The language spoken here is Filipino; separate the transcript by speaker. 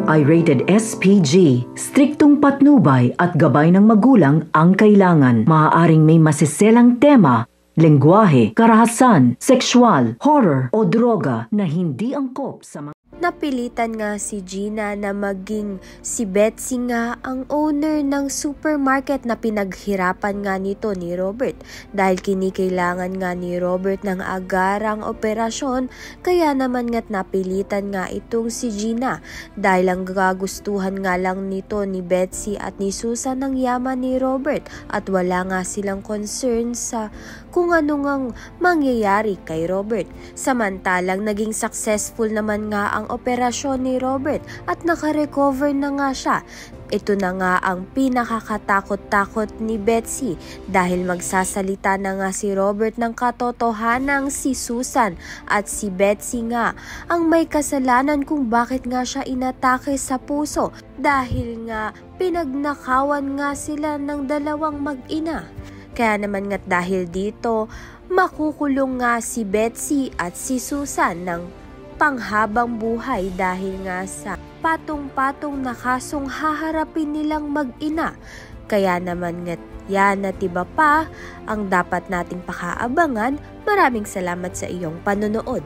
Speaker 1: ay rated SPG. Striktong patnubay at gabay ng magulang ang kailangan. Maaaring may masiselang tema, lengguwahe, karahasan, sexual, horror o droga na hindi angkop sa mga...
Speaker 2: Napilitan nga si Gina na maging si Betsy nga ang owner ng supermarket na pinaghirapan nga nito ni Robert dahil kinikailangan nga ni Robert ng agarang operasyon, kaya naman nga't napilitan nga itong si Gina dahil ang gagustuhan nga lang nito ni Betsy at ni Susan ang yaman ni Robert at wala nga silang concern sa kung ano ngang mangyayari kay Robert. Samantalang naging successful naman nga ang operasyon ni Robert at nakarecover na nga siya. Ito na nga ang pinakakatakot-takot ni Betsy dahil magsasalita na nga si Robert ng katotohanang si Susan at si Betsy nga ang may kasalanan kung bakit nga siya inatake sa puso dahil nga pinagnakawan nga sila ng dalawang mag-ina. Kaya naman nga't dahil dito, makukulong nga si Betsy at si Susan ng panghabang buhay dahil nga sa patong-patong na kasong haharapin nilang mag-ina. Kaya naman nga't yan at iba pa ang dapat nating pakaabangan. Maraming salamat sa iyong panonood.